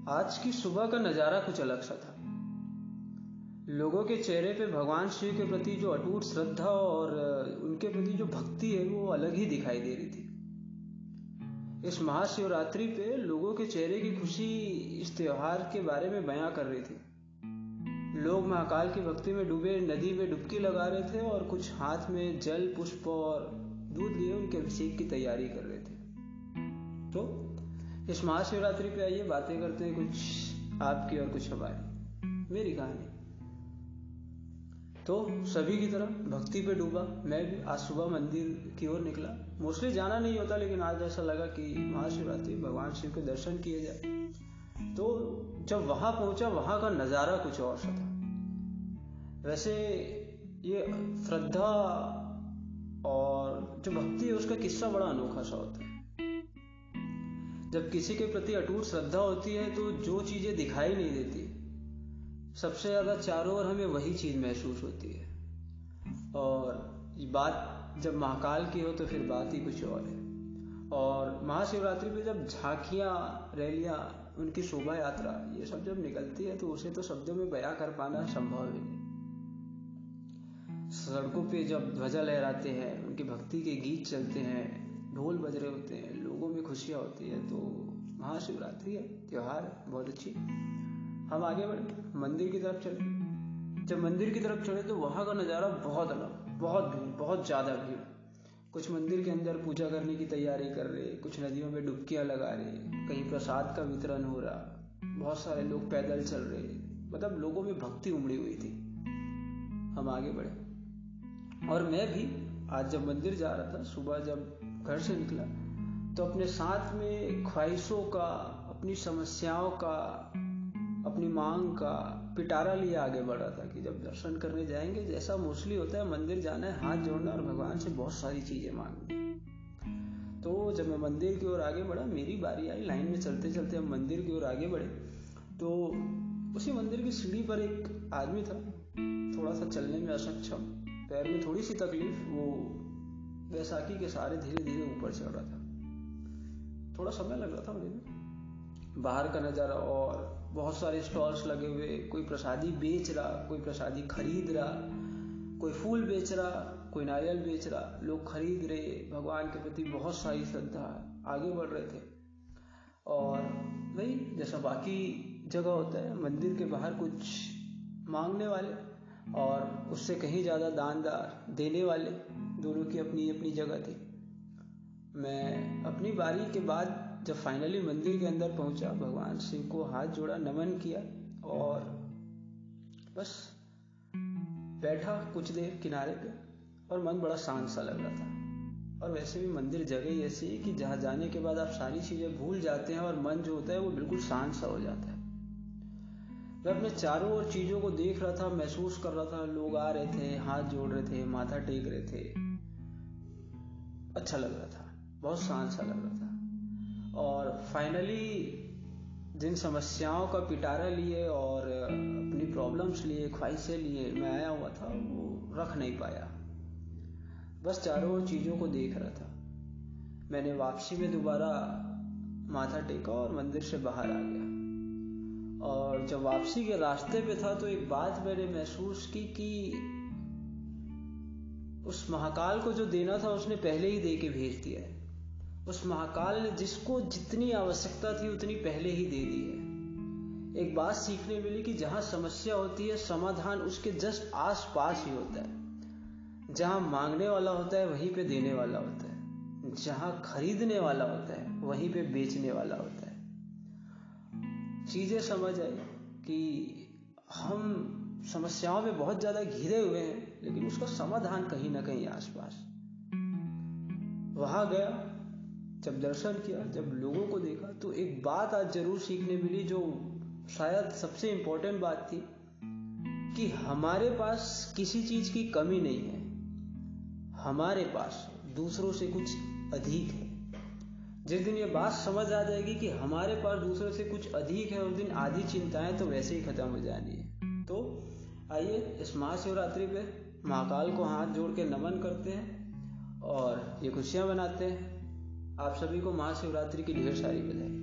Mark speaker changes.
Speaker 1: आज की सुबह का नज़ारा कुछ अलग सा था। लोगों के चेहरे पे भगवान शिव के प्रति जो अटूट श्रद्धा और उनके प्रति जो भक्ति है वो अलग ही दिखाई दे रही थी। इस महाशिवरात्रि पे लोगों के चेहरे की खुशी इस त्योहार के बारे में बयां कर रही थी। लोग महाकाल की भक्ति में डूबे नदी में डुबकी लगा रहे थे और कुछ हाथ में जल, पुष्प और दूध लिए उनके अभिषेक की तैयारी कर रहे थे। तो इस महाशिवरात्रि पे आइए बातें करते हैं, कुछ आपकी और कुछ हमारी, मेरी कहानी। तो सभी की तरह भक्ति पे डूबा मैं भी। आज सुबह मंदिर की ओर निकला। मोस्टली जाना नहीं होता, लेकिन आज ऐसा लगा कि महाशिवरात्रि भगवान शिव के दर्शन किए जाए। तो जब वहां पहुंचा, वहां का नज़ारा कुछ और सा था। वैसे ये श्रद्धा और जो भक्ति है उसका किस्सा बड़ा अनोखा सा होता है। जब किसी के प्रति अटूट श्रद्धा होती है तो जो चीजें दिखाई नहीं देती, सबसे ज्यादा चारों ओर हमें वही चीज महसूस होती है। और ये बात जब महाकाल की हो तो फिर बात ही कुछ और है। और महाशिवरात्रि पे जब झांकियां, रैलियां, उनकी शोभा यात्रा, ये सब जब निकलती है तो उसे तो शब्दों में बयां कर पाना संभव ही नहीं। सड़कों पे जब ध्वजा लहराते हैं, उनकी भक्ति के गीत चलते हैं, ढोल बज रहे होते हैं, लोगों में खुशियां होती है, तो महाशिवरात्रि है, त्योहार है, बहुत अच्छी। हम आगे बढ़े, मंदिर की तरफ चले। जब मंदिर की तरफ चले तो वहां का नज़ारा बहुत अलग, बहुत भीड़, बहुत ज़्यादा भीड़। कुछ मंदिर के अंदर पूजा करने की तैयारी कर रहे, कुछ नदियों में डुबकियां लगा रहे, कहीं प्रसाद का वितरण हो रहा, बहुत सारे लोग पैदल चल रहे, मतलब लोगों में भक्ति उमड़ी हुई थी। हम आगे बढ़े और मैं भी आज जब मंदिर जा रहा था, सुबह जब घर से निकला, तो अपने साथ में ख्वाहिशों का, अपनी समस्याओं का, अपनी मांग का पिटारा लिए आगे बढ़ रहा था कि जब दर्शन करने जाएंगे, जैसा मोस्टली होता है, मंदिर जाना है, हाथ जोड़ना और भगवान से बहुत सारी चीजें मांगनी। तो जब मैं मंदिर की ओर आगे बढ़ा, मेरी बारी आई। लाइन में चलते चलते हम मंदिर की ओर आगे बढ़े तो उसी मंदिर की सीढ़ी पर एक आदमी था, थोड़ा सा चलने में असक्षम, पैर में थोड़ी सी तकलीफ, वो बैसाखी के सहारे धीरे धीरे ऊपर चढ़ रहा था। थोड़ा समय लग रहा था मुझे। बाहर का नज़ारा और बहुत सारे स्टॉल्स लगे हुए, कोई प्रसादी बेच रहा, कोई प्रसादी खरीद रहा, कोई फूल बेच रहा, कोई नारियल बेच रहा, लोग खरीद रहे, भगवान के प्रति बहुत सारी श्रद्धा, आगे बढ़ रहे थे। और वही जैसा बाकी जगह होता है, मंदिर के बाहर कुछ मांगने वाले और उससे कहीं ज़्यादा दानदार, देने वाले, दोनों की अपनी अपनी जगह थी। मैं अपनी बारी के बाद जब फाइनली मंदिर के अंदर पहुंचा, भगवान शिव को हाथ जोड़ा, नमन किया और बस बैठा कुछ देर किनारे पे और मन बड़ा शांत सा लग रहा था। और वैसे भी मंदिर जगह ही ऐसी है कि जहाँ जाने के बाद आप सारी चीज़ें भूल जाते हैं और मन जो होता है वो बिल्कुल शांत सा हो जाता है। मैं अपने चारों ओर चीज़ों को देख रहा था, महसूस कर रहा था। लोग आ रहे थे, हाथ जोड़ रहे थे, माथा टेक रहे थे, अच्छा लग रहा था, बहुत शांत सा लग रहा था। और फाइनली जिन समस्याओं का पिटारा लिए और अपनी प्रॉब्लम्स लिए, ख्वाहिशें लिए मैं आया हुआ था, वो रख नहीं पाया। बस चारों ओर चीज़ों को देख रहा था। मैंने वापसी में दोबारा माथा टेका और मंदिर से बाहर आ गया। और जब वापसी के रास्ते पे था तो एक बात मैंने महसूस की कि उस महाकाल को जो देना था उसने पहले ही दे के भेज दिया है। उस महाकाल ने जिसको जितनी आवश्यकता थी उतनी पहले ही दे दी है। एक बात सीखने मिली कि जहां समस्या होती है, समाधान उसके जस्ट आस पास ही होता है। जहां मांगने वाला होता है वहीं पे देने वाला होता है, जहां खरीदने वाला होता है वहीं पे बेचने वाला होता है। चीजें समझ आई कि हम समस्याओं में बहुत ज्यादा घिरे हुए हैं, लेकिन उसका समाधान कहीं ना कहीं आसपास। वहां गया, जब दर्शन किया, जब लोगों को देखा, तो एक बात आज जरूर सीखने मिली, जो शायद सबसे इंपॉर्टेंट बात थी, कि हमारे पास किसी चीज की कमी नहीं है, हमारे पास दूसरों से कुछ अधिक है। जिस दिन ये बात समझ आ जाएगी कि हमारे पास दूसरों से कुछ अधिक है, उस दिन आधी चिंताएं तो वैसे ही खत्म हो जानी है। तो आइए इस महाशिवरात्रि पे महाकाल को हाथ जोड़ के नमन करते हैं और ये खुशियां मनाते हैं। आप सभी को महाशिवरात्रि की ढेर सारी बधाई।